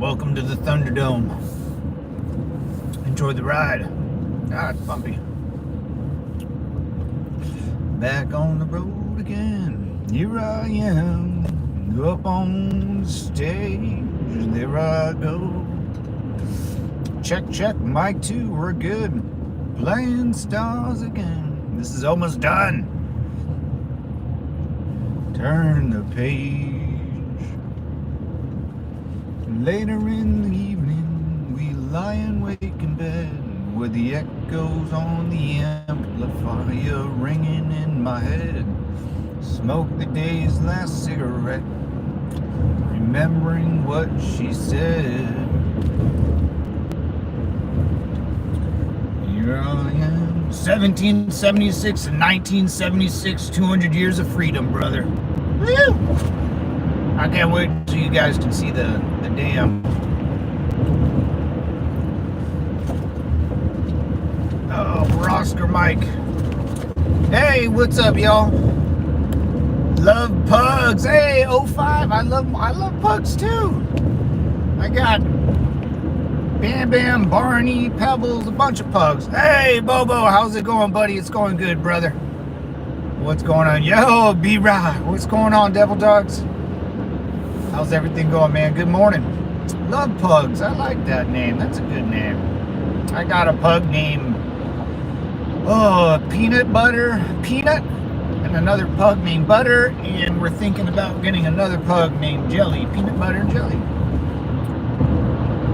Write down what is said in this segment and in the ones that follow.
Welcome to the Thunderdome. Enjoy the ride. Ah, it's bumpy. Back on the road again. Here I am. Up on the stage. There I go. Check, check. Mic 2. We're good. Playing stars again. This is almost done. Turn the page. Later in the evening, we lie and wake in bed, with the echoes on the amplifier ringing in my head. Smoke the day's last cigarette, remembering what she said. Here I am, 1776 and 1976, 200 years of freedom, brother. Woo! I can't wait till you guys can see the damn. Oh, we're Oscar Mike. Hey, what's up, y'all? Love pugs. Hey, 05. I love pugs too. I got Bam Bam, Barney, Pebbles, a bunch of pugs. Hey, Bobo, how's it going, buddy? It's going good, brother. What's going on? Yo, B-Rod. What's going on, Devil Dogs? How's everything going, man? Good morning. Love pugs. I like that name. That's a good name. I got a pug named Peanut Butter Peanut, and another pug named Butter, and we're thinking about getting another pug named Jelly. Peanut Butter and Jelly.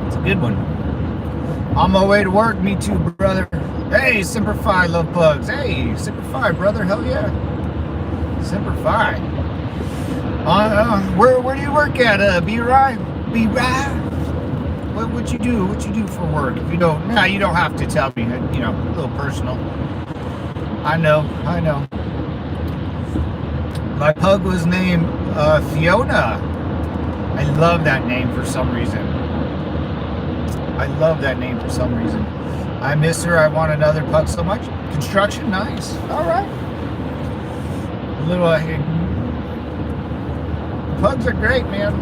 It's a good one. On my way to work. Me too, brother. Hey, Semper Fi. Love pugs. Hey, Semper Fi, brother. Hell yeah. Semper Fi. Where do you work at, B-Rye? B-Rye? What you do? What you do for work? If you don't, nah, you don't have to tell me. You know, a little personal. I know. My pug was named Fiona. I love that name for some reason. I miss her. I want another pug so much. Construction, nice. All right. Pugs are great, man.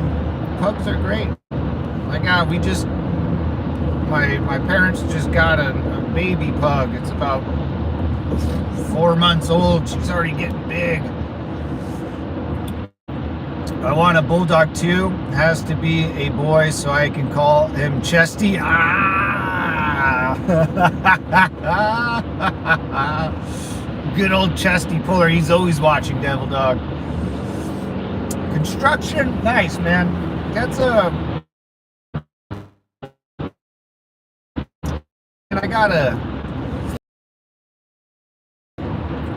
Pugs are great. My God, my parents just got a baby pug. It's about 4 months old. She's already getting big. I want a bulldog too. It has to be a boy so I can call him Chesty. Ah! Good old Chesty Puller. He's always watching, Devil Dog. Construction, nice, man. That's and I got a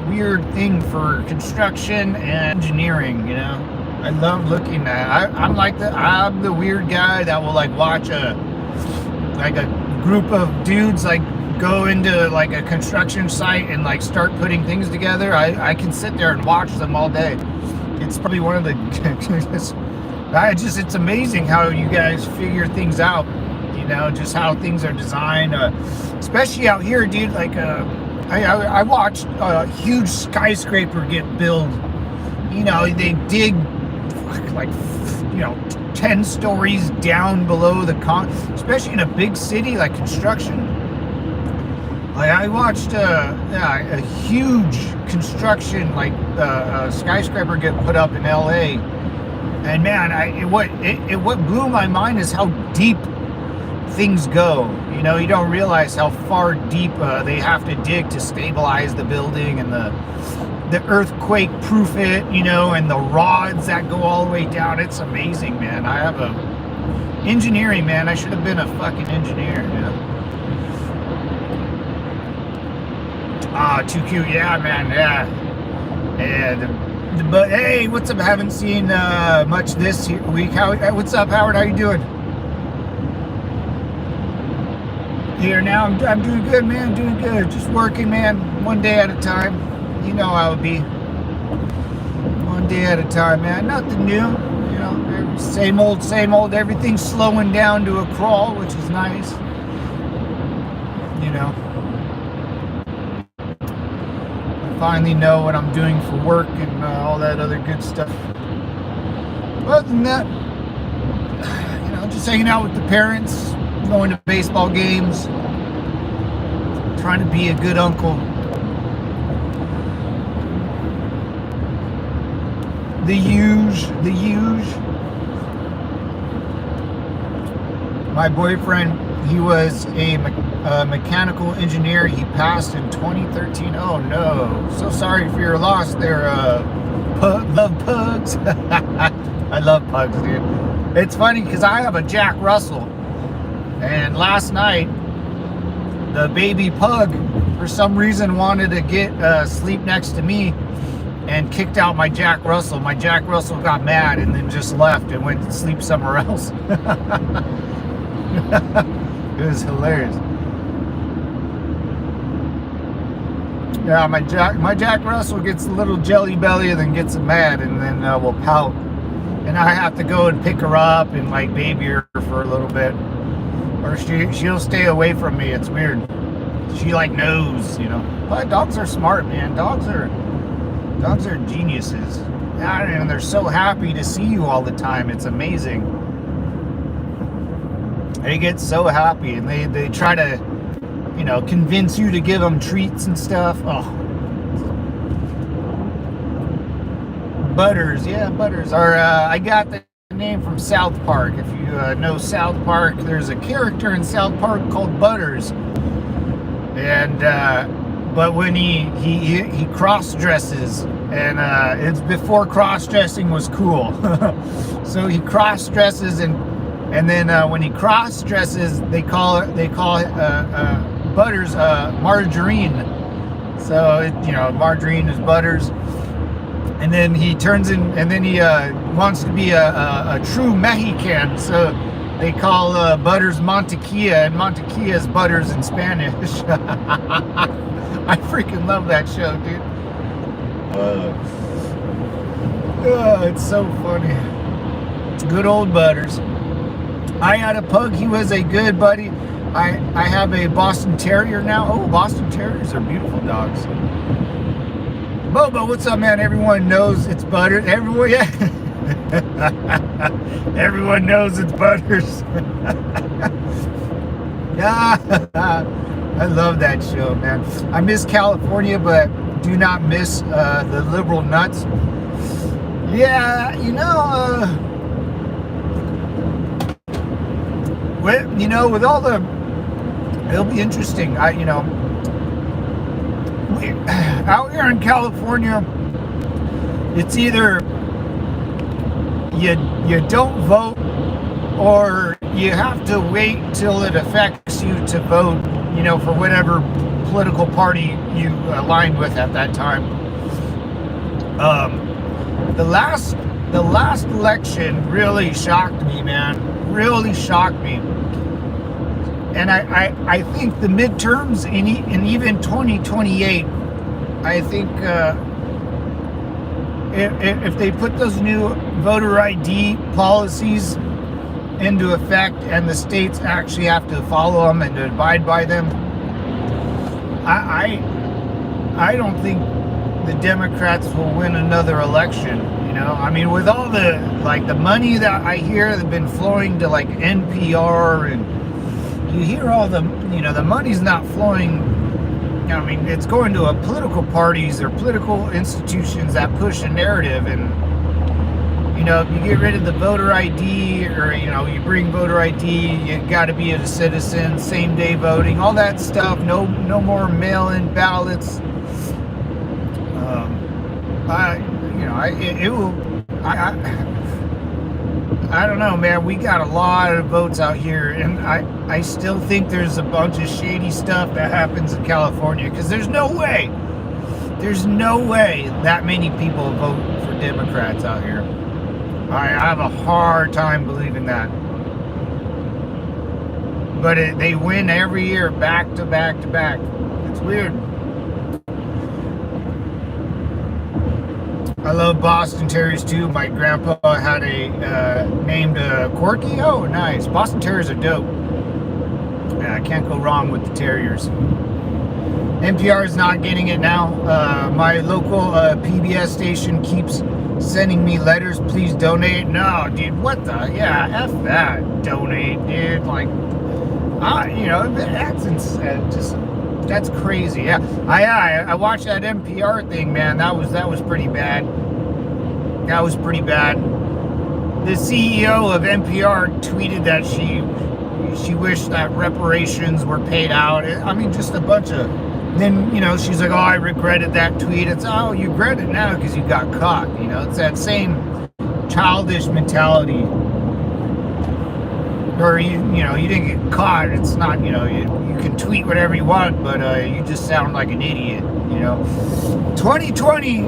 weird thing for construction and engineering, you know. I love looking at. I'm the weird guy that will like watch a group of dudes like go into like a construction site and like start putting things together. I can sit there and watch them all day. It's probably one of the it's amazing how you guys figure things out, you know, just how things are designed, especially out here, dude. Like I watched a huge skyscraper get built. You know, they dig like 10 stories down below the especially in a big city like construction. Like I watched a huge construction skyscraper get put up in LA, and man, what blew my mind is how deep things go. You know, you don't realize how far deep they have to dig to stabilize the building and the earthquake proof it, you know, and the rods that go all the way down. It's amazing, man. I have engineering, man. I should have been a fucking engineer, you know. Ah, too cute, yeah, man, yeah. But hey, what's up? I haven't seen much this week. What's up, Howard? How you doing? Here now, I'm doing good, man. Doing good. Just working, man. One day at a time. You know how it be. One day at a time, man. Nothing new. You know, same old, same old. Everything's slowing down to a crawl, which is nice. You know. Finally know what I'm doing for work and all that other good stuff. Other than that, you know, just hanging out with the parents, going to baseball games, trying to be a good uncle. The huge. My boyfriend, he was a mechanical engineer. He passed in 2013. Oh no, so sorry for your loss there. Love pugs. I love pugs, dude. It's funny because I have a Jack Russell, and last night the baby pug for some reason wanted to get sleep next to me and kicked out my Jack Russell. My Jack Russell got mad and then just left and went to sleep somewhere else. It was hilarious. Yeah, my Jack Russell gets a little jelly belly and then gets mad and then will pout. And I have to go and pick her up and like baby her for a little bit. Or she'll stay away from me. It's weird. She like knows, you know. But dogs are smart, man. Dogs are geniuses. And they're so happy to see you all the time. It's amazing. They get so happy and they try to, you know, convince you to give them treats and stuff. Oh. Butters, yeah, Butters. Or I got the name from South Park. If you know South Park, there's a character in South Park called Butters. And but when he cross dresses, and it's before cross dressing was cool. So he cross dresses and then when he cross dresses, they call Butters margarine. So you know, margarine is Butters. And then he turns in, and then he wants to be a true Mexican. So they call Butters Mantequilla, and Mantequilla is Butters in Spanish. I freaking love that show, dude. It's so funny. Good old Butters. I had a pug. He was a good buddy. I have a Boston Terrier now. Oh, Boston Terriers are beautiful dogs. Bobo, what's up, man? Everyone knows it's Butters. Everyone, yeah. Everyone knows it's Butters. Yeah, I love that show, man. I miss California, but do not miss the liberal nuts. Yeah, you know, with all the, it'll be interesting. Out here in California, it's either you don't vote or you have to wait till it affects you to vote, you know, for whatever political party you aligned with at that time. The last election really shocked me, man. Really shocked me. And I think the midterms and even 2028, I think if they put those new voter ID policies into effect and the states actually have to follow them and to abide by them, I don't think the Democrats will win another election. You know, I mean, with all the money that I hear that's been flowing to like NPR, and you hear all the, you know, the money's not flowing. I mean, it's going to political parties or political institutions that push a narrative. And, you know, if you get rid of the voter ID, or, you know, you bring voter ID, you got to be a citizen, same day voting, all that stuff. No more mail-in ballots. I don't know, man. We got a lot of votes out here, and I still think there's a bunch of shady stuff that happens in California, because there's no way that many people vote for Democrats out here. I have a hard time believing that. But they win every year, back to back to back. It's weird. I love Boston Terriers too. My grandpa had a named Corky. Oh, nice. Boston Terriers are dope. Yeah, I can't go wrong with the Terriers. NPR is not getting it now. My local PBS station keeps sending me letters, please donate. No, dude, what the? Yeah, F that. Donate, dude. Like, that's crazy. Yeah, I watched that NPR thing, man. That was pretty bad. That was pretty bad. The CEO of NPR tweeted that she wished that reparations were paid out. I mean, just a bunch of. Then, she's like, oh, I regretted that tweet. It's, oh, you regret it now because you got caught. It's that same childish mentality. Or, you didn't get caught. It's not, you can tweet whatever you want, but you just sound like an idiot, 2020,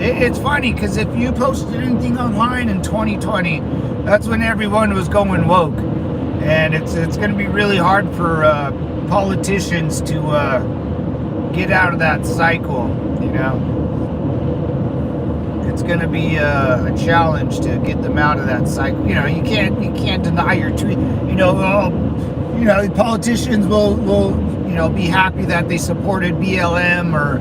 it's funny because if you posted anything online in 2020, that's when everyone was going woke. And it's going to be really hard for politicians to get out of that cycle. It's going to be a challenge to get them out of that cycle. You can't deny your tweet. Politicians will be happy that they supported BLM, or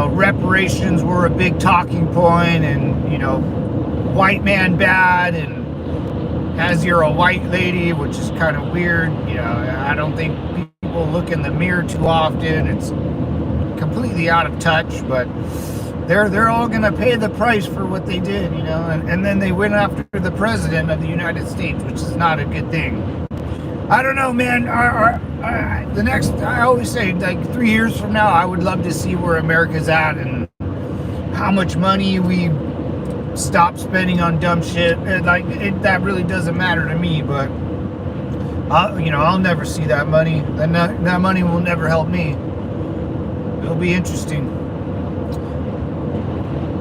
reparations were a big talking point, and white man bad, and as you're a white lady, which is kind of weird. I don't think people look in the mirror too often. It's completely out of touch, but they're all gonna pay the price for what they did, and then they went after the president of the United States, which is not a good thing. I don't know, man. I always say, like 3 years from now, I would love to see where America's at and how much money we stop spending on dumb shit. That really doesn't matter to me, but I'll never see that money, and that money will never help me. It'll be interesting.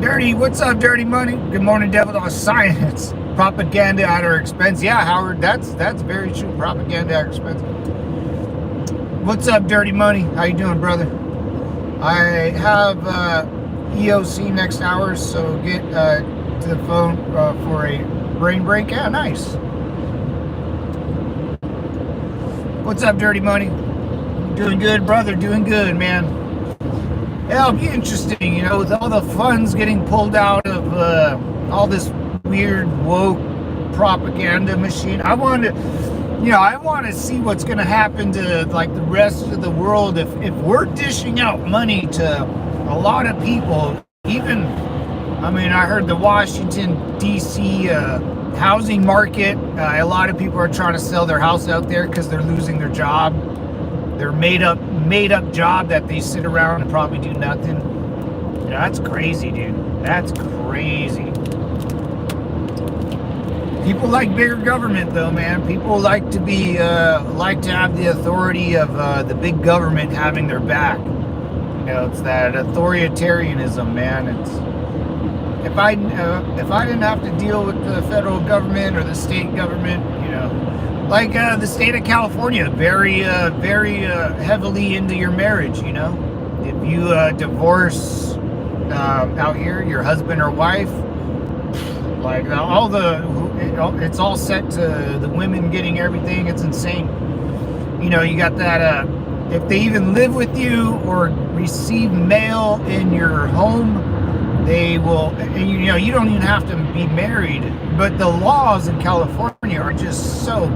Dirty, what's up, Dirty Money? Good morning, Devil on Science. Propaganda at our expense. Yeah, Howard, that's very true. Propaganda at our expense. What's up, Dirty Money? How you doing, brother? I have EOC next hour, so get to the phone for a brain break. Yeah, nice. What's up, Dirty Money? Doing good, brother. Doing good, man. Yeah, it'll be interesting, with all the funds getting pulled out of all this weird woke propaganda machine. I want to see what's going to happen to like the rest of the world if we're dishing out money to a lot of people. Even, I heard the Washington D.C. Housing market. A lot of people are trying to sell their house out there because they're losing their job. Their made up job that they sit around and probably do nothing. That's crazy, dude. That's crazy. People like bigger government, though, man. People like to be like to have the authority of the big government having their back. It's that authoritarianism, man. It's if I didn't have to deal with the federal government or the state government, like the state of California, very heavily into your marriage. If you divorce out here, your husband or wife, like it's all set to the women getting everything. It's insane. You got that. If they even live with you or receive mail in your home, they will. And you don't even have to be married. But the laws in California are just so.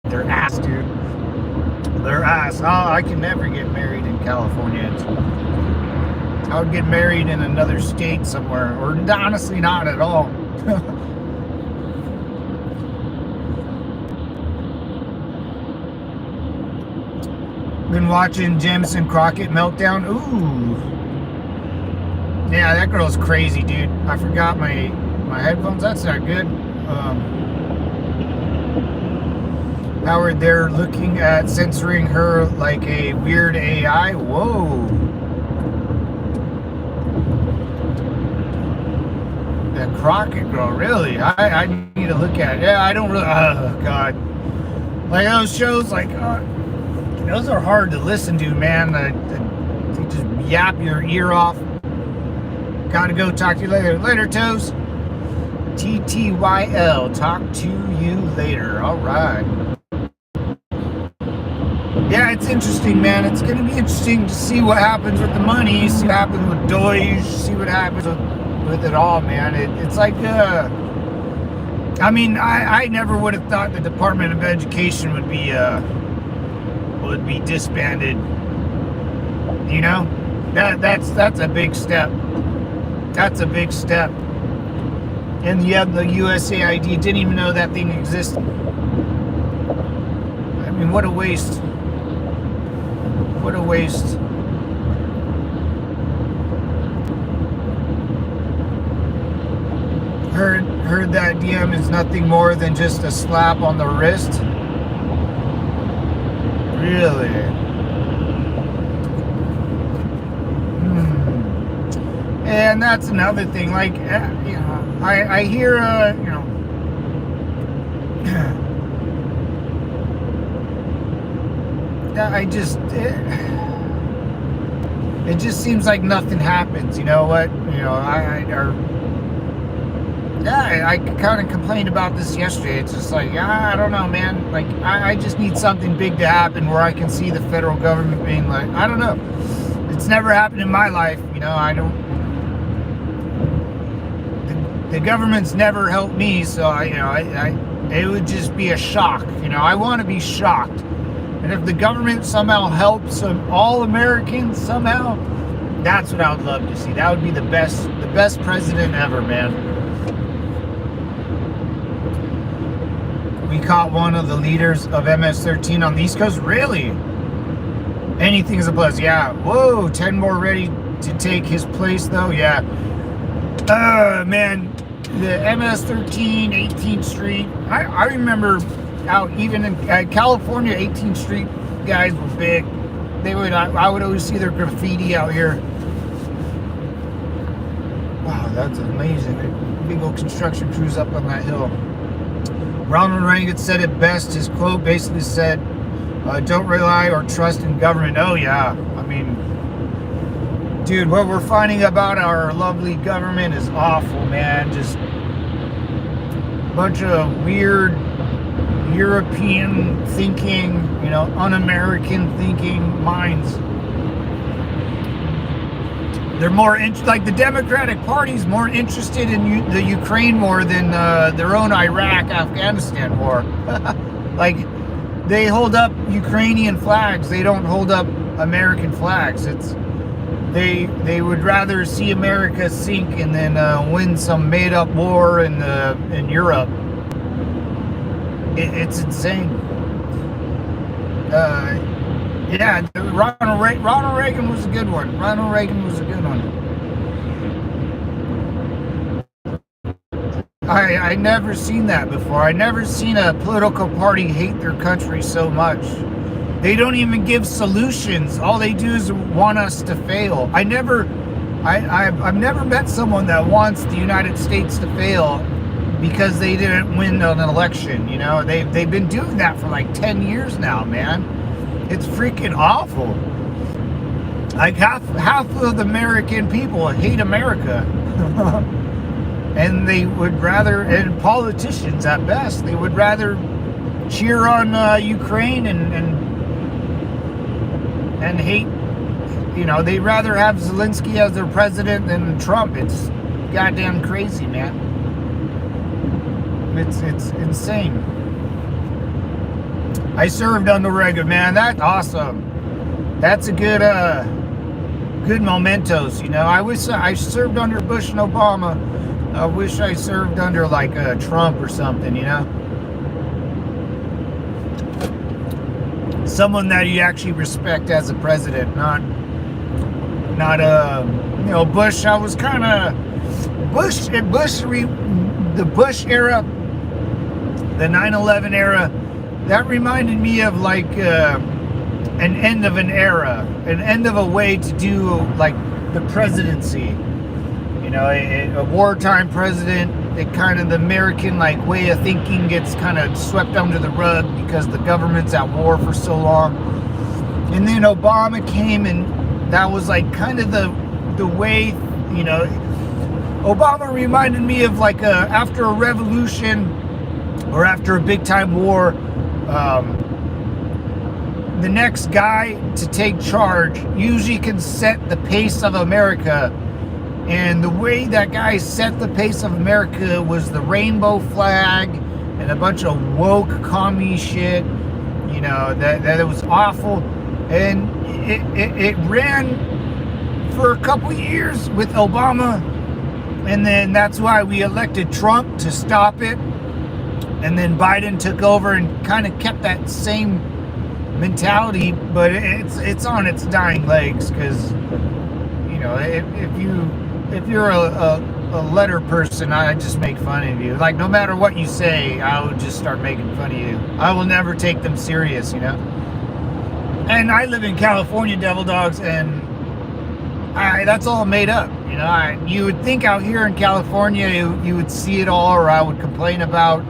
They're ass, dude. They're ass. Oh, I can never get married in California. I would get married in another state somewhere, or honestly not at all. Been watching Jameson Crockett Meltdown. Ooh. Yeah, that girl's crazy, dude. I forgot my headphones. That's not good. Howard, they're looking at censoring her like a weird AI. Whoa. That Crockett girl, really? I need to look at it. Yeah, I don't really. Oh, God. Like those shows, like, those are hard to listen to, man. They just yap your ear off. Gotta go. Talk to you later. Later, Toes. TTYL. Talk to you later. All right. Yeah, it's interesting, man. It's going to be interesting to see what happens with the money, see what happens with Doge, see what happens with with it all, man. It's like, I mean, I never would have thought the Department of Education would be disbanded. You know, that's a big step. That's a big step. And the USAID, didn't even know that thing existed. I mean, what a waste. What a waste. Heard that DM is nothing more than just a slap on the wrist. Really? And that's another thing. Like, you know, I hear, you know, it just seems like nothing happens. You know what? You know, I kind of complained about this yesterday. It's just like, I don't know, man. Like, I just need something big to happen where I can see the federal government being like, I don't know. It's never happened in my life. You know, the government's never helped me, so it would just be a shock. You know, I want to be shocked. And if the government somehow helps all Americans somehow, that's what I would love to see. That would be the best president ever, man. We caught one of the leaders of MS-13 on the East Coast. Really? Anything is a plus. Yeah. Whoa, 10 more ready to take his place, though. Yeah. Man, the MS-13, 18th Street. I remember out even in California, 18th Street guys were big. I would always see their graffiti out here. Wow, that's amazing. Big old construction crews up on that hill. Ronald Reagan said it best. His quote basically said, don't rely or trust in government. Oh, yeah. I mean, dude, what we're finding about our lovely government is awful, man. Just a bunch of weird European thinking, you know, un-American thinking minds. They're more like the Democratic Party's more interested in the Ukraine war than their own Iraq-Afghanistan war. Like, they hold up Ukrainian flags. They don't hold up American flags. They would rather see America sink and then win some made-up war in Europe. It's insane. Yeah, Ronald Reagan was a good one. Ronald Reagan was a good one. I never seen that before. I never seen a political party hate their country so much. They don't even give solutions. All they do is want us to fail. I've never met someone that wants the United States to fail because they didn't win an election. You know, they've been doing that for like 10 years now, man. It's freaking awful. Like half of the American people hate America. And they would rather, and politicians at best, they would rather cheer on Ukraine and hate, you know, they'd rather have Zelensky as their president than Trump. It's goddamn crazy, man. It's insane. I served under Reagan, man. That's awesome. That's a good mementos, you know. I wish I served under Bush and Obama. I wish I served under like Trump or something, you know. Someone that you actually respect as a president, not you know, Bush. I was kind of the Bush era, the 9/11 era. That reminded me of like an end of an era, an end of a way to do like the presidency. You know, a wartime president, it kind of the American like way of thinking gets kind of swept under the rug because the government's at war for so long. And then Obama came, and that was like kind of the way, you know. Obama reminded me of like after a revolution or after a big time war, the next guy to take charge usually can set the pace of America And the way that guy set the pace of America was the rainbow flag and a bunch of woke commie shit. You know, that it was awful. And it ran for a couple years with Obama. And then that's why we elected Trump to stop it. And then Biden took over and kind of kept that same mentality, but it's on its dying legs, because, you know, if you're a letter person, I just make fun of you. Like, no matter what you say, I would just start making fun of you. I will never take them serious, you know. And I live in California, Devil Dogs, and that's all made up. You know, you would think out here in California you would see it all, or I would complain about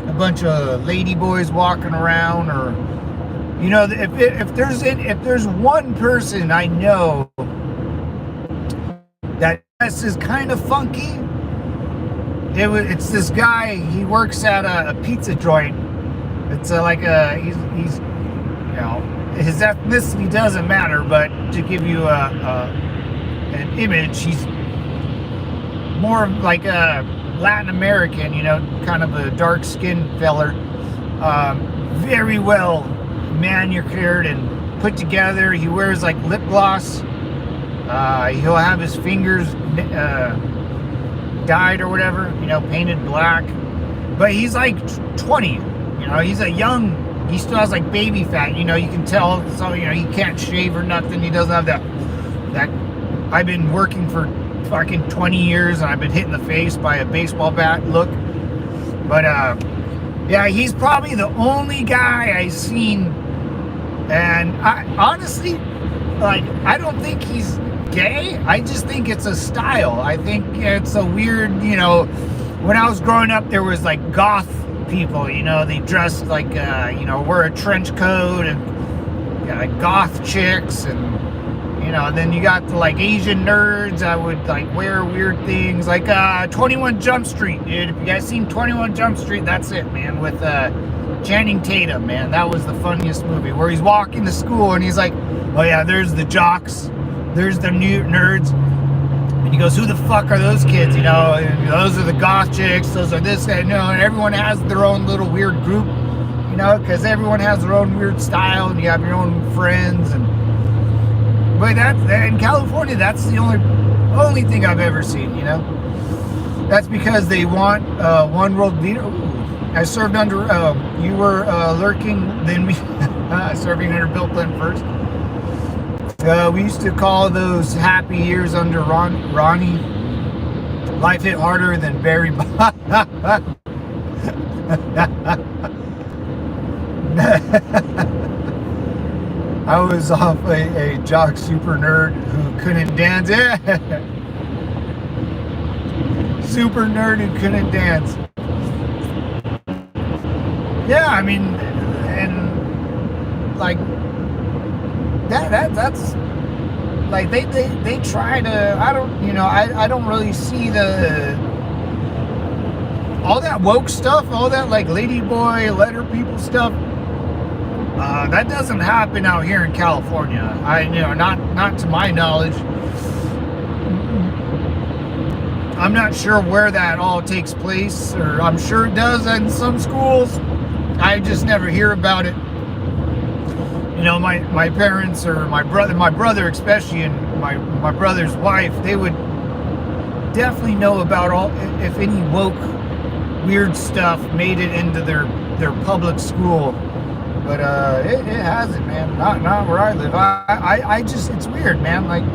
a bunch of lady boys walking around, or, you know, if there's one person I know that is kind of funky, it's this guy. He works at a pizza joint. It's he's you know, his ethnicity doesn't matter, but to give you an image, he's more like a Latin American, you know, kind of a dark-skinned feller, very well manicured and put together. He wears like lip gloss. He'll have his fingers dyed or whatever, you know, painted black. But he's like 20, you know, he still has like baby fat, you know, you can tell. So, you know, he can't shave or nothing. He doesn't have that I've been working for fucking 20 years and I've been hit in the face by a baseball bat look. But yeah, he's probably the only guy I've seen, and I honestly, like, I don't think he's gay. I just think it's a style. I think it's a weird, you know, when I was growing up, there was like goth people, you know, they dressed like, you know, wear a trench coat, and like goth chicks, and, you know, then you got the like Asian nerds. I would like wear weird things, like 21 Jump Street, dude. If you guys seen 21 Jump Street, that's it, man, with Channing Tatum, man. That was the funniest movie, where he's walking to school and he's like, oh yeah, there's the jocks, there's the new nerds. And he goes, who the fuck are those kids? You know, and those are the goth chicks, those are this, and, you know, and everyone has their own little weird group, you know, because everyone has their own weird style, and you have your own friends. And but in California, that's the only thing I've ever seen, you know. That's because they want one world leader. I served under, you were lurking, then me, serving under Bill Clinton first. We used to call those happy years under Ronnie. Life hit harder than Barry I was off a jock super nerd who couldn't dance. Yeah. Super nerd who couldn't dance. Yeah, I mean, and like that's like they try to, I don't, you know, I don't really see all that woke stuff, all that like ladyboy letter people stuff. That doesn't happen out here in California. You know, not to my knowledge. I'm not sure where that all takes place, or I'm sure it does in some schools. I just never hear about it. You know, my parents, or my brother especially, and my brother's wife, they would definitely know about all, if any woke weird stuff made it into their public school. But it hasn't, man. Not where I live. I just, it's weird, man. Like,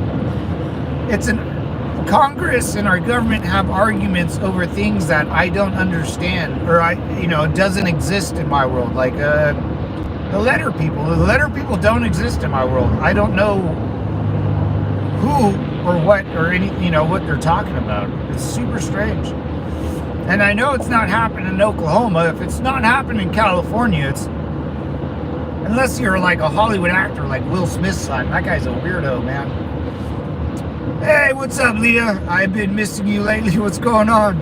Congress and our government have arguments over things that I don't understand, or doesn't exist in my world. Like the letter people. The letter people don't exist in my world. I don't know who or what or any, what they're talking about. It's super strange. And I know it's not happening in Oklahoma. If it's not happening in California, it's, unless you're like a Hollywood actor like Will Smith's son. That guy's a weirdo, man. Hey, what's up, Leah? I've been missing you lately. What's going on?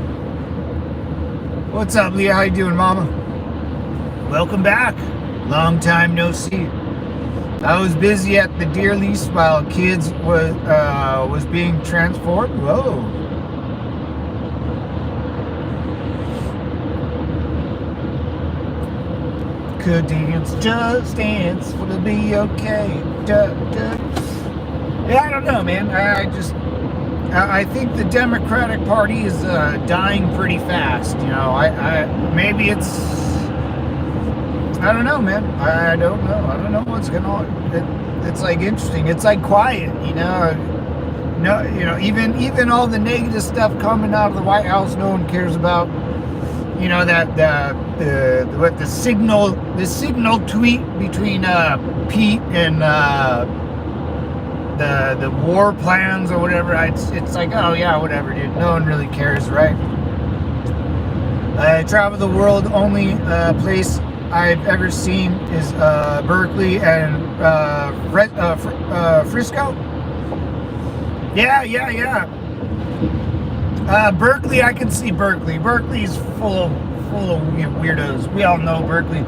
What's up, Leah? How you doing, mama? Welcome back. Long time no see. I was busy at the deer lease while kids was being transformed. Whoa. Could dance, just dance, will it be okay? Yeah, I don't know, man. I think the Democratic Party is dying pretty fast. You know, maybe it's, I don't know, man. I don't know. I don't know what's going on. It's like interesting. It's like quiet, you know. No, you know, even all the negative stuff coming out of the White House, no one cares about. You know, that the signal tweet between Pete and the war plans or whatever. It's like, oh yeah, whatever, dude. No one really cares, right? I travel the world. Only place I've ever seen is Berkeley and Frisco. Yeah. Berkeley, I can see Berkeley. Berkeley's full of weirdos. We all know Berkeley.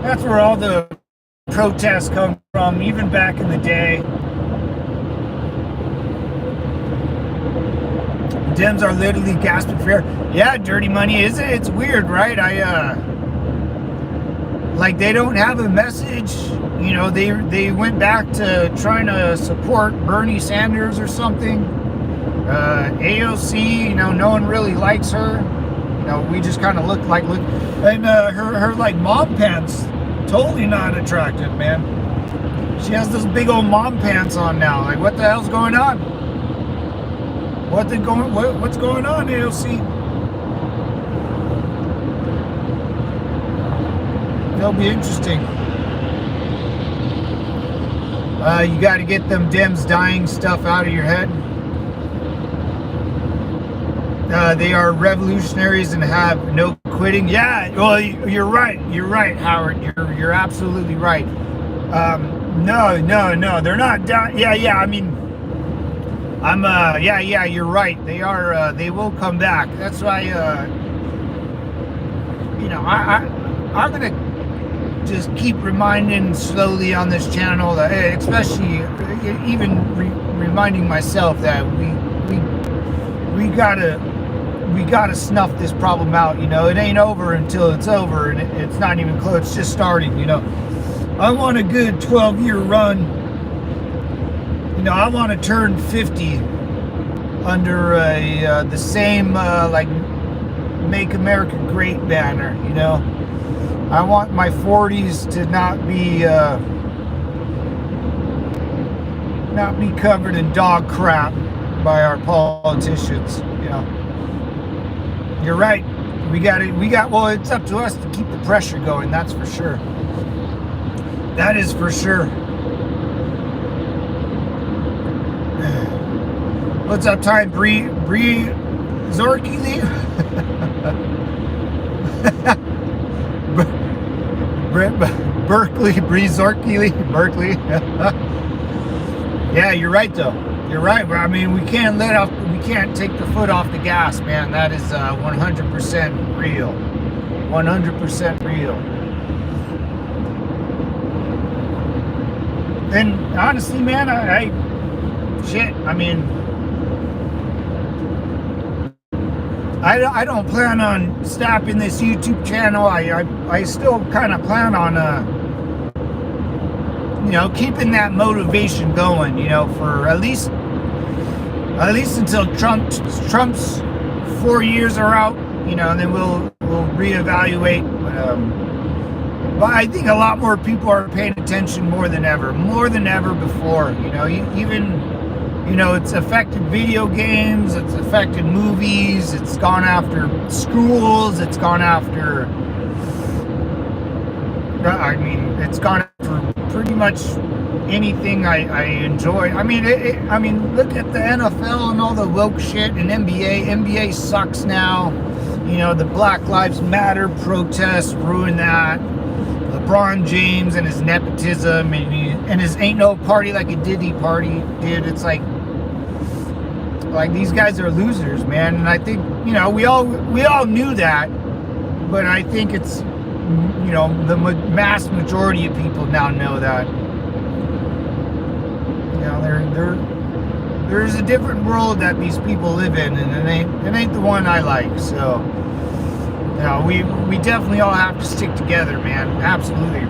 That's where all the protests come from, even back in the day. Dems are literally gasping for air. Yeah, dirty money, isn't it? It's weird, right? Like they don't have a message. You know, they went back to trying to support Bernie Sanders or something. AOC, you know, no one really likes her. You know, we just kind of look, and her like mom pants, totally not attractive, man. She has those big old mom pants on now. Like, what the hell's going on? What's going on, AOC? That'll be interesting. You got to get them Dems dying stuff out of your head. They are revolutionaries and have no quitting. Yeah, well, you're right. You're right, Howard. You're absolutely right. No, they're not down. Yeah. I mean, yeah. You're right. They are. They will come back. That's why. You know, I'm gonna just keep reminding slowly on this channel that, especially even reminding myself that we gotta snuff this problem out. You know, it ain't over until it's over, and it's not even close. It's just starting. You know, I want a good 12-year run. You know, I want to turn 50 under the same like Make America Great banner. You know, I want my 40s to not be covered in dog crap by our politicians. You know, you're right. Well, it's up to us to keep the pressure going. That's for sure. That is for sure. What's up, time? Bree Zorky? Berkeley, Bree Zorky, Berkeley. Yeah, you're right though. You're right. I mean, we can't take the foot off the gas, man. That is 100% real. 100% real. And honestly, man, I mean, I don't plan on stopping this YouTube channel. I still kind of plan on you know, keeping that motivation going, you know, for at least until Trump's 4 years are out, you know, and then we'll reevaluate. But I think a lot more people are paying attention more than ever before. You know, even, you know, it's affected video games, it's affected movies, it's gone after schools, it's gone after, I mean, it's gone after pretty much anything I enjoy. I mean, I mean, look at the NFL and all the woke shit, and NBA. NBA sucks now. You know, the Black Lives Matter protests ruined that. LeBron James and his nepotism and his ain't no party like a Diddy party, dude. It's like these guys are losers, man. And I think, you know, we all knew that, but I think it's, you know, the mass majority of people now know that. there's a different world that these people live in, and it ain't the one I like. So, we definitely all have to stick together, man. Absolutely.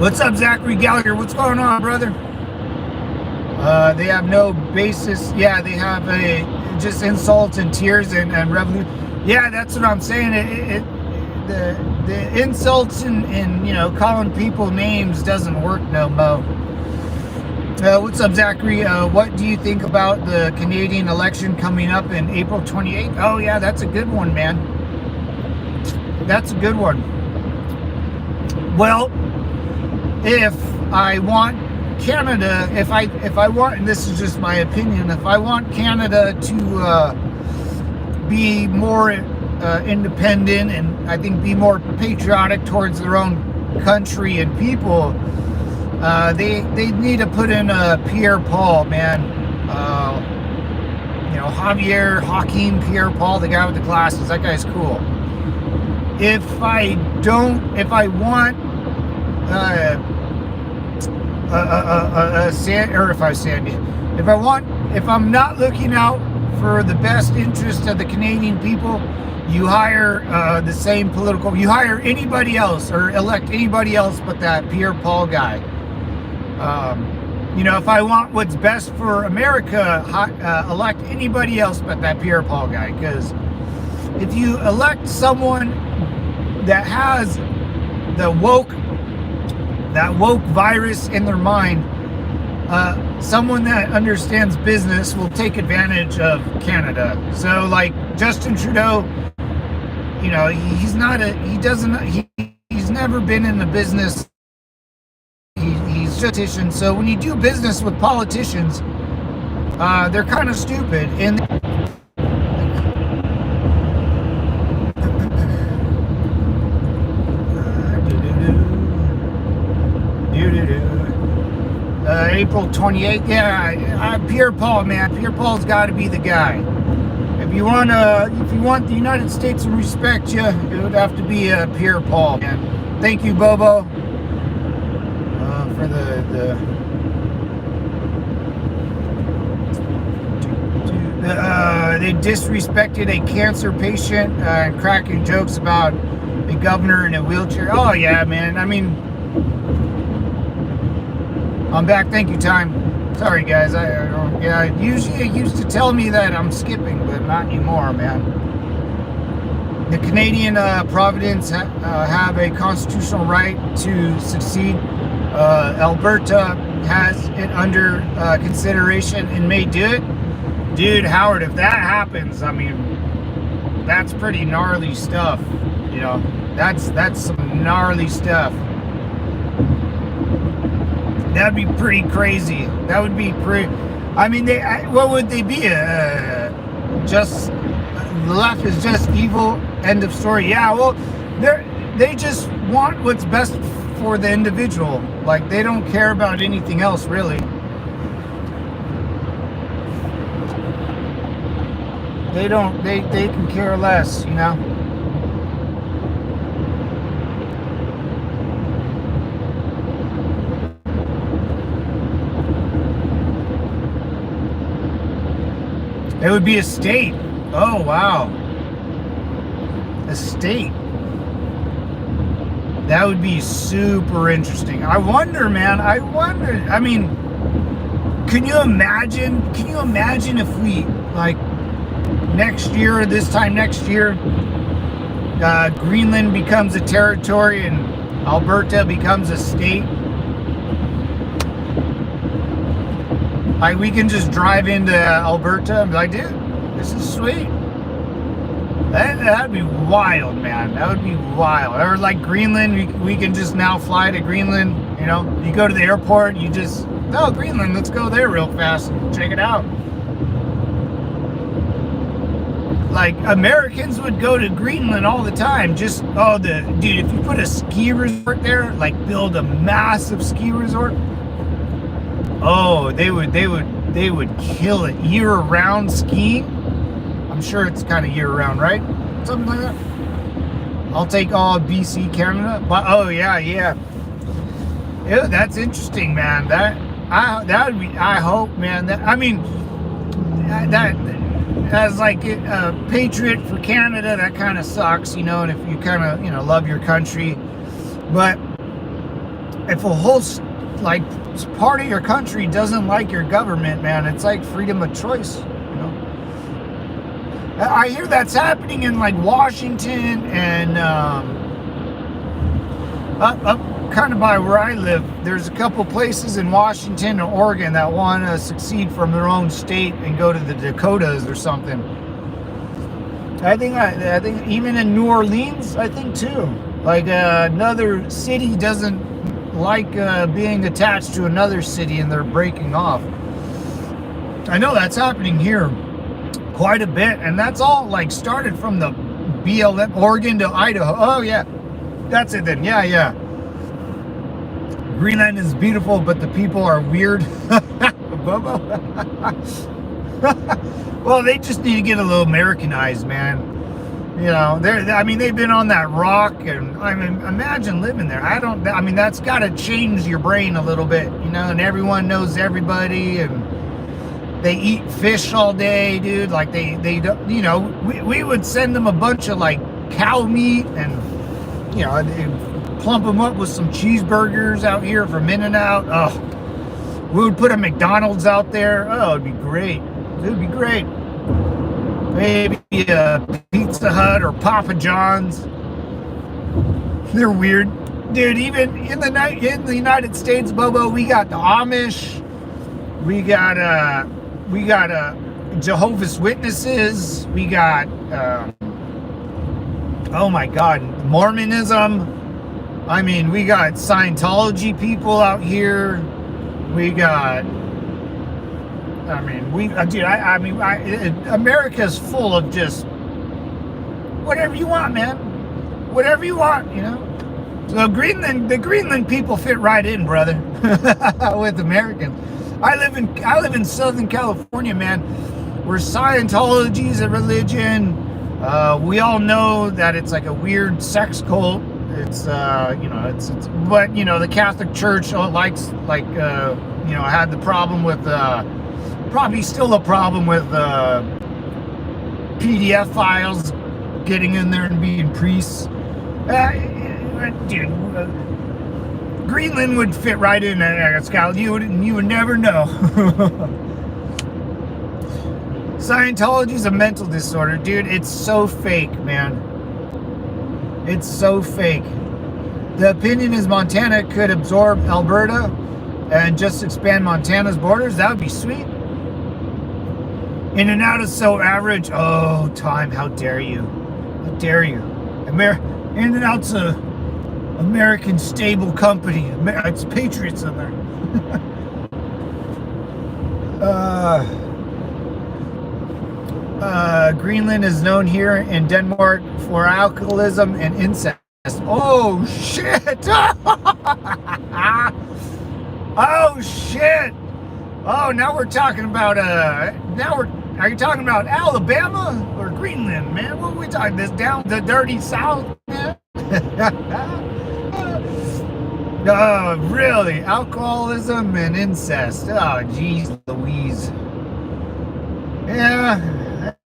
What's up, Zachary Gallagher? What's going on, brother? They have no basis. Yeah, they have just insults and tears and revolution. Yeah, that's what I'm saying. The insults and calling people names doesn't work no mo. What's up, Zachary? What do you think about the Canadian election coming up in April 28th? Oh yeah, that's a good one, man. That's a good one. Well, if I want Canada, if I want, and this is just my opinion, if I want Canada to be more independent and I think be more patriotic towards their own country and people, they need to put in Pierre Paul, man. Joaquin Pierre Paul, the guy with the glasses. That guy's cool. If I want if I'm not looking out for the best interest of the Canadian people, you hire you hire anybody else or elect anybody else but that Pierre Paul guy. If I want what's best for America, elect anybody else but that Pierre Paul guy. Because if you elect someone that has that woke virus in their mind, someone that understands business will take advantage of Canada. So like Justin Trudeau, he's never been in the business. He's just a politician. So when you do business with politicians, they're kind of stupid. And April 28th, yeah, Pierre Paul, man. Pierre Paul's got to be the guy. If you want the United States to respect you, it would have to be Pierre Paul. And thank you, Bobo, for they disrespected a cancer patient and cracking jokes about a governor in a wheelchair. Oh yeah, man. I mean, I'm back. Thank you, Time. Sorry, guys. Usually it used to tell me that I'm skipping, but not anymore, man. The Canadian Providence have a constitutional right to succeed. Alberta has it under consideration and may do it. Dude, Howard, if that happens, I mean, that's pretty gnarly stuff. That's some gnarly stuff. That'd be pretty crazy. That would be pretty. I mean, what would they be? Just the left is just evil. End of story. Yeah. Well, they just want what's best for the individual. Like they don't care about anything else, really. They don't. They can care less. It would be a state. Oh, wow. A state. That would be super interesting. I wonder, man. I mean, can you imagine if we, like, this time next year, Greenland becomes a territory and Alberta becomes a state? Like, we can just drive into Alberta and be like, dude, this is sweet. That'd be wild, man. That would be wild. Or like Greenland, we can just now fly to Greenland. You go to the airport, Greenland, let's go there real fast and check it out. Like, Americans would go to Greenland all the time. Dude, if you put a ski resort there, like build a massive ski resort, oh, they would kill it. Year-round skiing. I'm sure it's kind of year-round, right? Something like that. I'll take all BC, Canada. But oh yeah, that's interesting, man. that would be. I hope, man. That, I mean, that as like a patriot for Canada, that kind of sucks, you know. And if you kind of, you know, love your country, but if a whole like part of your country doesn't like your government, man, it's like freedom of choice, you know. I hear that's happening in like Washington and up kind of by where I live. There's a couple places in Washington and Oregon that want to succeed from their own state and go to the Dakotas or something. I think even in New Orleans, I think too. Like another city doesn't like being attached to another city, and they're breaking off. I know that's happening here quite a bit, and that's all like started from the BLM, Oregon to Idaho. Oh yeah, that's it then. Yeah. Greenland is beautiful, but the people are weird. Well, they just need to get a little Americanized, man. You know, they've been on that rock, and I mean, imagine living there. I mean, that's got to change your brain a little bit, you know, and everyone knows everybody, and they eat fish all day, dude. Like they don't, you know, we would send them a bunch of like cow meat, and, you know, they plump them up with some cheeseburgers out here from In-N-Out. Oh, we would put a McDonald's out there. Oh, it'd be great. It would be great. Maybe a Pizza Hut or Papa John's. They're weird, dude. Even in the United States, Bobo, we got the Amish. We got Jehovah's Witnesses. We got oh my God, Mormonism. I mean, we got Scientology people out here. We got. I mean, America's full of just whatever you want, man. Whatever you want, you know. So the Greenland people fit right in, brother, with Americans. I live in Southern California, man, where Scientology is a religion. We all know that it's like a weird sex cult. It's you know, it's but you know, the Catholic Church likes you know, had the problem with probably still a problem with PDF files getting in there and being priests. Dude, Greenland would fit right in there, Scout. You would never know. Scientology's a mental disorder, dude. It's so fake, man. It's so fake. The opinion is Montana could absorb Alberta and just expand Montana's borders. That would be sweet. In-N-Out is so average. Oh, time, how dare you? How dare you? In-N-Out's a American stable company. It's patriots in there. Greenland is known here in Denmark for alcoholism and incest. Oh shit! Oh shit! Oh, now we're talking about are you talking about Alabama or Greenland, man? What are we talking? This down the dirty South, man? Oh, really? Alcoholism and incest. Oh, geez, Louise. Yeah.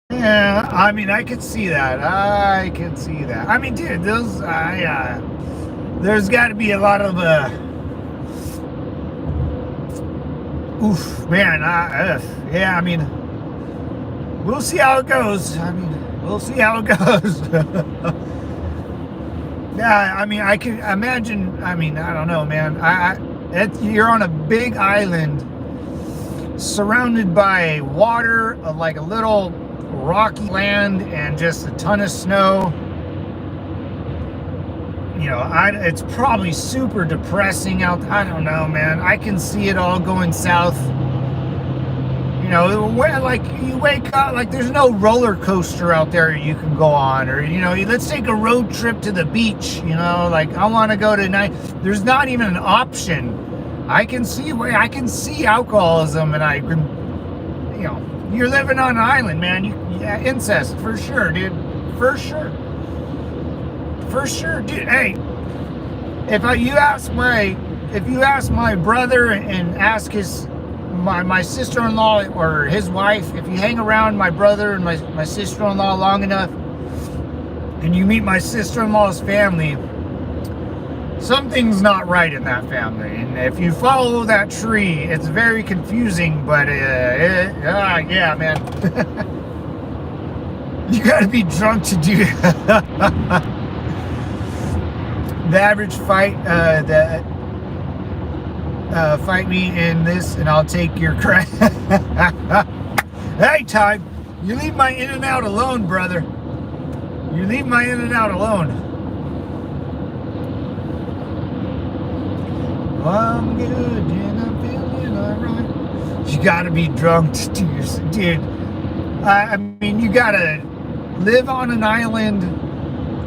I mean, I could see that. I mean, dude, there's got to be a lot of oof, man. Yeah, I mean, we'll see how it goes. Yeah, I mean, I can imagine. I mean, I don't know, man. You're on a big island, surrounded by water, like a little rocky land, and just a ton of snow. You know, it's probably super depressing out. I don't know, man. I can see it all going south. You know, where like you wake up, like there's no roller coaster out there you can go on, or you know, let's take a road trip to the beach. You know, like I want to go to night. There's not even an option. I can see alcoholism, and I can, you know, you're living on an island, man. Yeah, incest for sure, dude. For sure, dude. Hey, you ask my if you ask my brother and ask my sister-in-law or his wife, if you hang around my brother and my sister-in-law long enough, and you meet my sister-in-law's family, something's not right in that family. And if you follow that tree, it's very confusing, but yeah, man. You gotta be drunk to do it. The average fight, fight me in this and I'll take your credit. Hey, Ty, you leave my in and out alone, brother. You leave my in and out alone. I'm good and I'm feeling alright. You gotta be drunk to do your, dude. I mean, you gotta live on an island.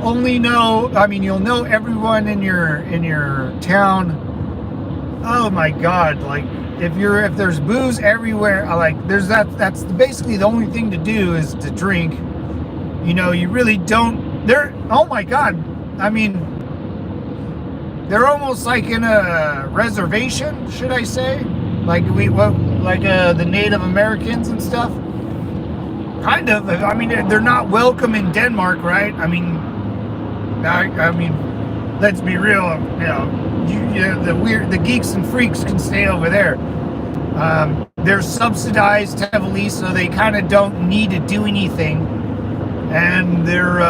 You'll know everyone in your town. Oh my God! Like if there's booze everywhere, that's basically the only thing to do is to drink. You know, you really don't. Oh my God! I mean, they're almost like in a reservation, should I say? Like the Native Americans and stuff. Kind of. I mean, they're not welcome in Denmark, right? I mean, let's be real. You know, the geeks and freaks can stay over there. They're subsidized heavily, so they kind of don't need to do anything. And they're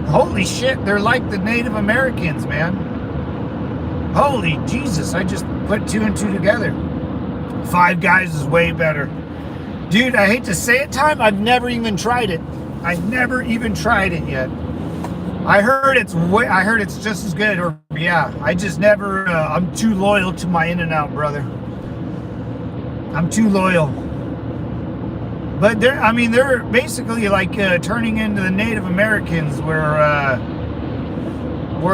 holy shit, they're like the Native Americans, man. Holy Jesus, I just put 2 and 2 together. Five Guys is way better. Dude, I hate to say it, Time, I've never even tried it. I've never even tried it yet. I heard it's just as good, or yeah, I just never, I'm too loyal to my In-N-Out, brother. I'm too loyal. But they're basically like turning into the Native Americans where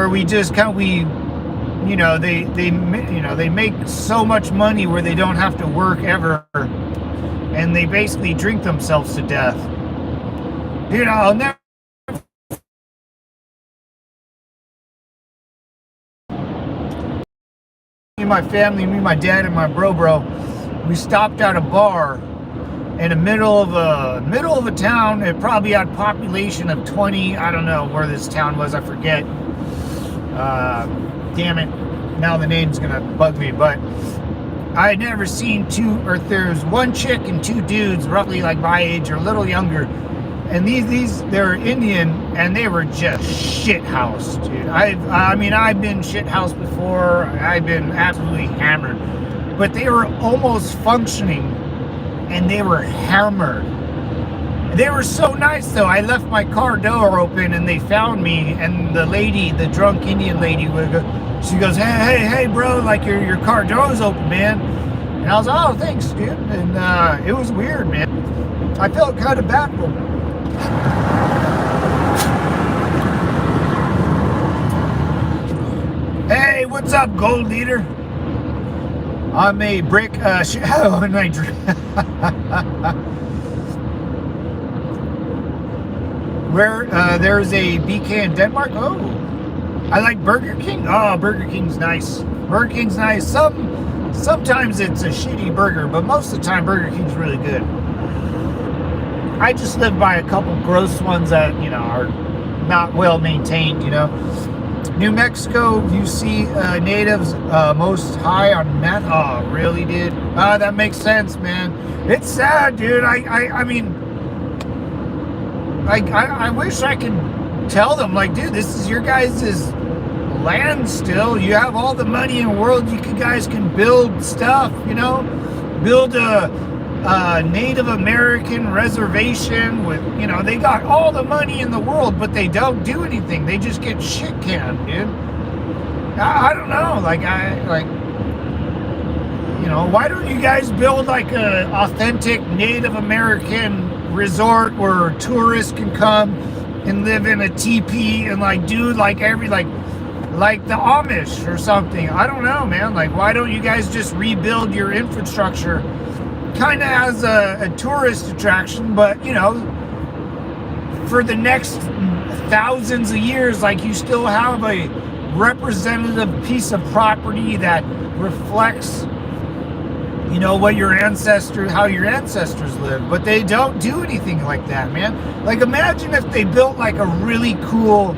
we just they make so much money where they don't have to work ever, and they basically drink themselves to death. Dude, I'll never. My family, me, my dad, and my bro, we stopped at a bar in the middle of a town. It probably had a population of 20. I don't know where this town was. I forget. Damn it! Now the name's gonna bug me. But I had never seen there's one chick and 2 dudes, roughly like my age or a little younger. And they're Indian, and they were just shithoused, dude. I've been shithoused before. I've been absolutely hammered, but they were almost functioning, and they were hammered. They were so nice, though. I left my car door open, and they found me. And the drunk Indian lady, she goes, "Hey, bro! Like your car door's open, man." And I was, "Oh, thanks, dude." And it was weird, man. I felt kind of bad for them. Hey, what's up, Gold Leader? I'm a brick where there's a BK in Denmark. Oh, I like Burger King. Oh, Burger King's nice. Burger King's nice. Sometimes it's a shitty burger, but most of the time Burger King's really good. I just live by a couple gross ones that, are not well maintained, New Mexico, you see natives most high on meth. Oh, really, dude? That makes sense, man. It's sad, dude. I wish I could tell them, like, dude, this is your guys' land still. You have all the money in the world. You guys can build stuff, build a Native American reservation with, they got all the money in the world, but they don't do anything. They just get shit canned, dude. I don't know. Why don't you guys build like a authentic Native American resort where tourists can come and live in a teepee and do like the Amish or something? I don't know, man. Why don't you guys just rebuild your infrastructure kind of as a tourist attraction, but for the next thousands of years, you still have a representative piece of property that reflects, you know, what your ancestors, how your ancestors lived. But they don't do anything like that, man. Like, imagine if they built like a really cool,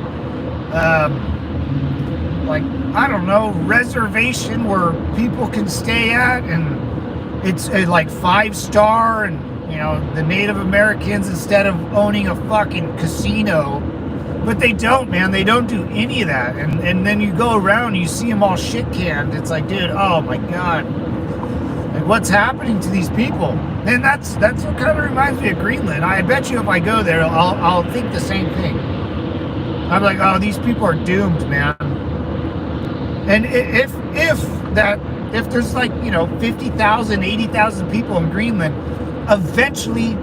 like, I don't know, reservation where people can stay at, and it's like 5-star, and, you know, the Native Americans, instead of owning a fucking casino. But they don't, man. They don't do any of that. And then you go around and you see them all shit canned. It's like, dude, oh my God. Like, what's happening to these people? And that's what kind of reminds me of Greenland. I bet you if I go there, I'll think the same thing. I'm like, oh, these people are doomed, man. And if there's like, you know, 50,000, 80,000 people in Greenland, eventually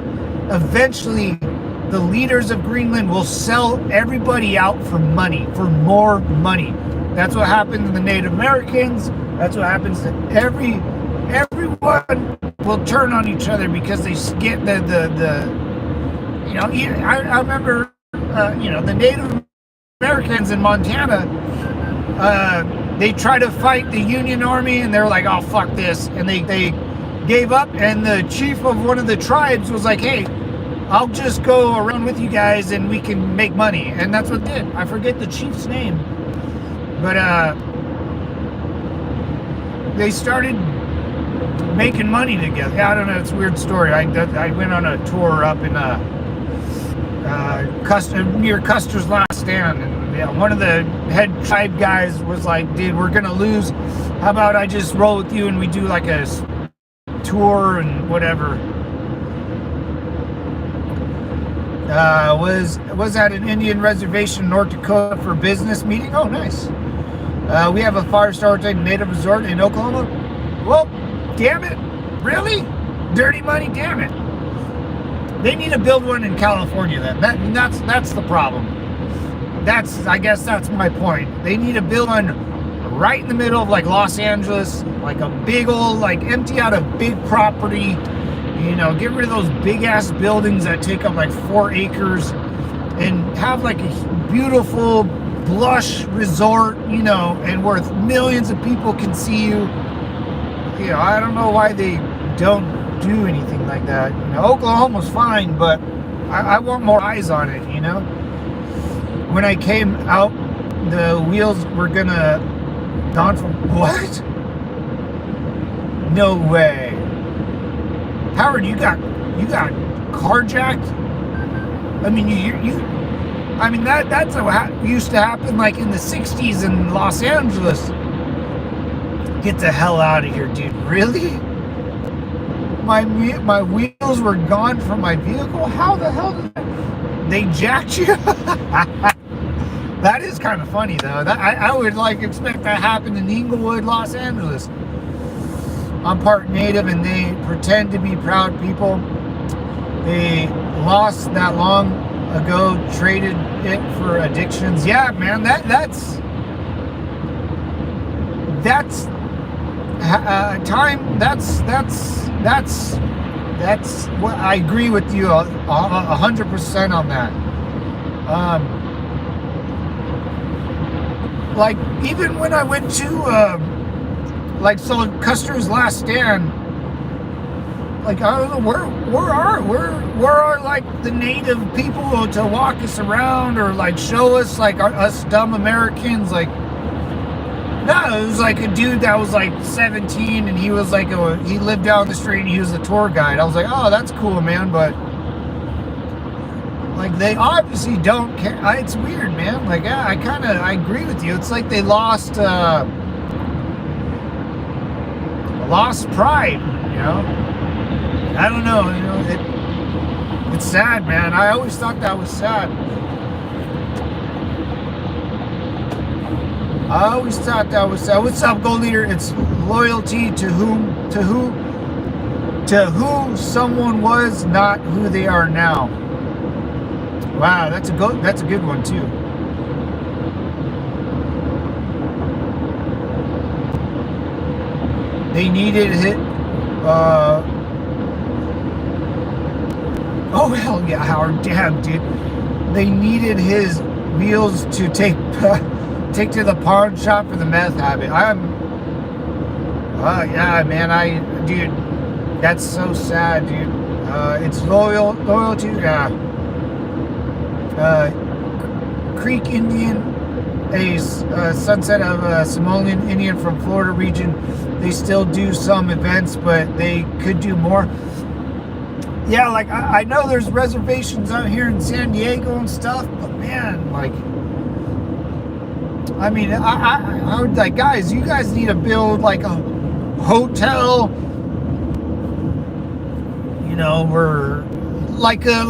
the leaders of Greenland will sell everybody out for money, for more money. That's what happened to the Native Americans. That's what happens to everyone will turn on each other because they get the you know, I remember, you know, the Native Americans in Montana, they tried to fight the Union Army, and they're like, oh, fuck this. And they gave up, and the chief of one of the tribes was like, hey, I'll just go around with you guys and we can make money. And that's what did. I forget the chief's name. But they started making money together. Yeah, I don't know, it's a weird story. I went on a tour up in near Custer's Last Stand, and yeah, one of the head tribe guys was like, dude, we're gonna lose. How about I just roll with you and we do like a tour and whatever. Was at an Indian reservation in North Dakota for a business meeting. Oh, nice. We have a 5-star native resort in Oklahoma. Well, damn it. Really? Dirty money, damn it. They need to build one in California then. That's the problem. I guess that's my point. They need to build one right in the middle of like Los Angeles, like a big old, like empty out a big property. You know, get rid of those big ass buildings that take up like 4 acres, and have like a beautiful, lush resort, you know, and where millions of people can see you. You know, I don't know why they don't do anything like that. You know, Oklahoma's fine, but I want more eyes on it, you know. When I came out, the wheels were gone from what? No way. Howard, you got carjacked? I mean, I mean that's what used to happen like in the 60s in Los Angeles. Get the hell out of here, dude. Really? My wheels were gone from my vehicle? How the hell did they jacked you? That is kind of funny though. I would like expect that happen in Inglewood, Los Angeles. I'm part Native, and they pretend to be proud people. They lost that long ago, traded it for addictions. Yeah, man, that's time. That's what I agree with you 100% on that. Like, even when I went to like, so Custer's Last Stand, like, I don't know, where are like the native people to walk us around or like show us like us dumb Americans? Like, no, it was like a dude that was like 17, and he was like he lived down the street and he was a tour guide. I was like, oh, that's cool, man, but like, they obviously don't care. It's weird, man. Like, yeah, I agree with you. It's like they lost pride, you know. I don't know, you know, it's sad, man. I always thought that was sad. What's up, Gold Leader? It's loyalty to who someone was, not who they are now. Wow, that's a good one too. They needed it. Oh hell yeah, Howard, damn, dude. They needed his wheels to take take to the pawn shop for the meth habit. Yeah, man, dude, that's so sad, dude. It's loyalty, Creek Indian, a sunset of a Somalian Indian from Florida region. They still do some events, but they could do more. Yeah, like I know there's reservations out here in San Diego and stuff, but man, like, I mean, I would like, guys, you guys need to build like a hotel, you know, where like a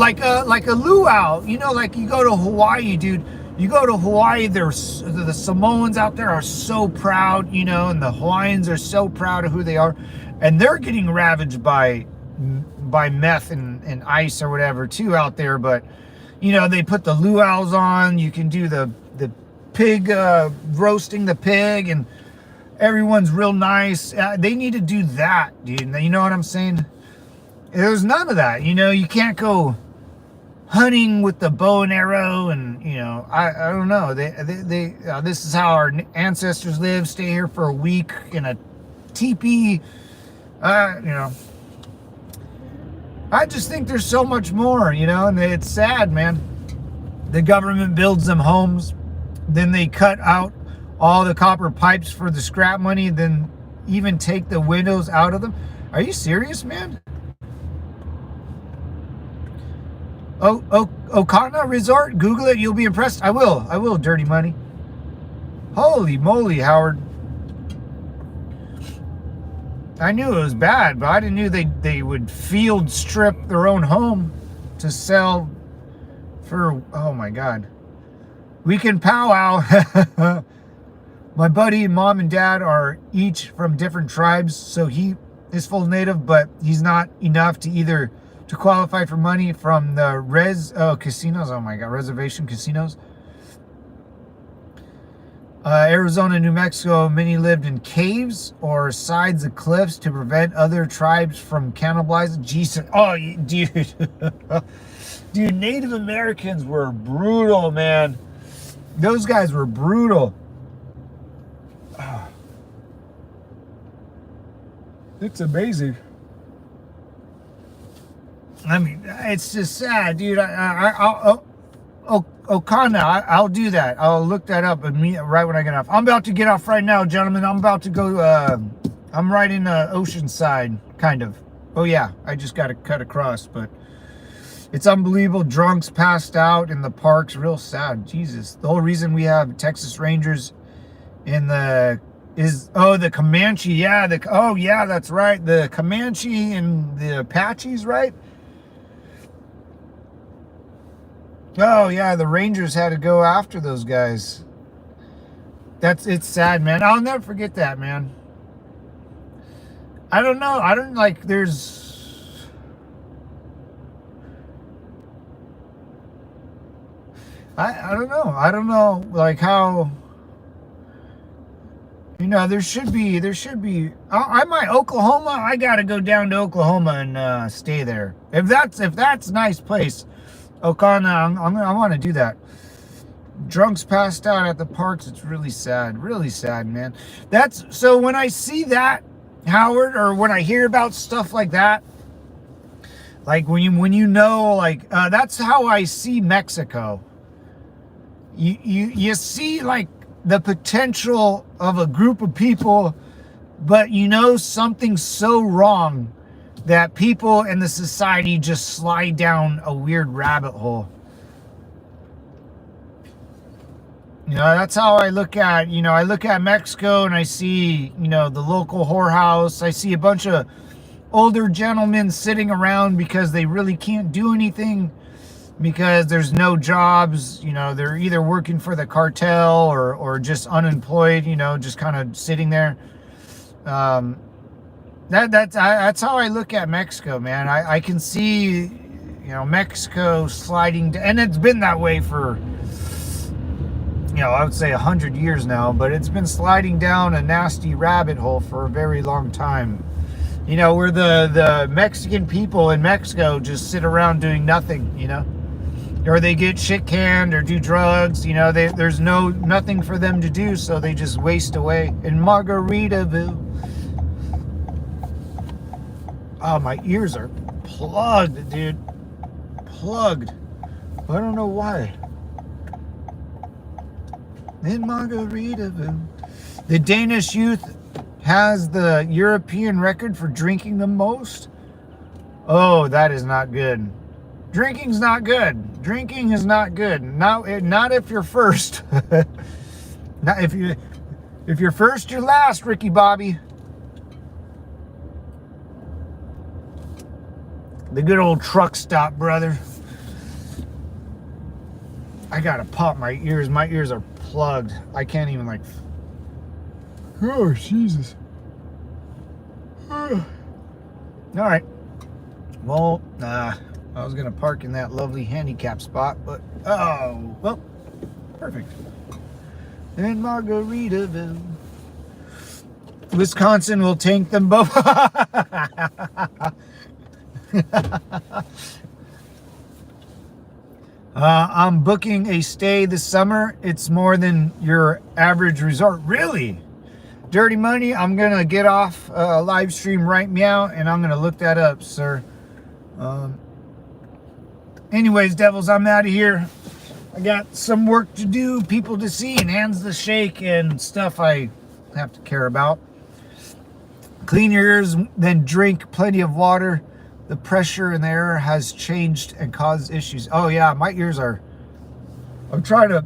luau, you know, like you go to Hawaii, dude. You go to Hawaii, there's the Samoans out there are so proud, you know, and the Hawaiians are so proud of who they are, and they're getting ravaged by meth and ice or whatever too out there. But you know, they put the luau's on. You can do the pig roasting the pig, and everyone's real nice. They need to do that, dude. You know what I'm saying? There's none of that. You know, you can't go hunting with the bow and arrow, and you know, I don't know. This is how our ancestors lived. Stay here for a week in a teepee. You know, I just think there's so much more. You know, and it's sad, man. The government builds them homes, then they cut out all the copper pipes for the scrap money, then even take the windows out of them. Are you serious, man? Okana Resort, Google it, you'll be impressed. I will, Dirty Money. Holy moly, Howard. I knew it was bad, but I didn't know they would field strip their own home to sell for, oh my God. We can powwow. My buddy, mom and dad are each from different tribes, so he is full native, but he's not enough to qualify for money from the casinos. Oh my God, reservation casinos. Arizona, New Mexico, many lived in caves or sides of cliffs to prevent other tribes from cannibalizing. Jesus, oh, dude. Dude, Native Americans were brutal, man. Those guys were brutal. It's amazing. I mean, it's just sad, dude. Okana, I'll do that. I'll look that up right when I get off. I'm about to get off right now, gentlemen. I'm about to go. I'm right in Oceanside, kind of. Oh yeah, I just got to cut across, but it's unbelievable. Drunks passed out in the parks. Real sad. Jesus. The whole reason we have Texas Rangers in the Comanche. Yeah. Yeah, that's right. The Comanche and the Apaches, right? Oh yeah, the Rangers had to go after those guys. It's sad, man. I'll never forget that, man. I don't know. I don't like. I don't know. I don't know like how. You know, there should be. I might Oklahoma. I gotta go down to Oklahoma and stay there. If that's a nice place. Okana, I want to do that. Drunks passed out at the parks. It's really sad, man. So when I see that, Howard, or when I hear about stuff like that, like when you know, like that's how I see Mexico. You see like the potential of a group of people, but you know something's so wrong that people in the society just slide down a weird rabbit hole. You know, that's how I look at, I look at Mexico and I see, the local whorehouse. I see a bunch of older gentlemen sitting around because they really can't do anything because there's no jobs. They're either working for the cartel or just unemployed, just kind of sitting there. That's how I look at Mexico, man. I can see, Mexico sliding, and it's been that way for, I would say 100 years now, but it's been sliding down a nasty rabbit hole for a very long time. Where the Mexican people in Mexico just sit around doing nothing, or they get shit canned or do drugs. You know, there's nothing for them to do, so they just waste away in Margaritaville. Oh, my ears are plugged, dude. Plugged. I don't know why. In Margaritaville. The Danish youth has the European record for drinking the most. Oh, that is not good. Drinking's not good. Drinking is not good. Not if you're first. Not if you're first, you're last, Ricky Bobby. The good old truck stop, brother. I gotta pop my ears. My ears are plugged. I can't even like. Oh, Jesus. All right. Well, I was gonna park in that lovely handicap spot, but oh, well, perfect. In Margaritaville, Wisconsin will tank them both. I'm booking a stay this summer. It's more than your average resort. Really? Dirty Money, I'm going to get off live stream right meow, and I'm going to look that up, sir. Anyways, devils, I'm out of here. I got some work to do, people to see, and hands to shake, and stuff I have to care about. Clean your ears, then drink plenty of water. The pressure in the air has changed and caused issues. Oh yeah, my ears are... I'm trying to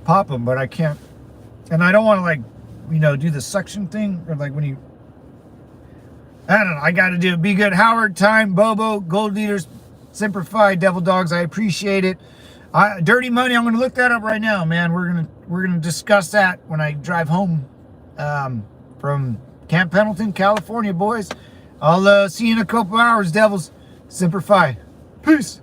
pop them, but I can't. And I don't want to, like, you know, do the suction thing. Or like when you... I don't know, I got to do it. Be good. Howard, Time, Bobo, Gold Leaders, Semper Fi, Devil Dogs. I appreciate it. Dirty Money, I'm going to look that up right now, man. We're gonna discuss that when I drive home from Camp Pendleton, California, boys. I'll see you in a couple hours, devils. Semper Fi. Peace.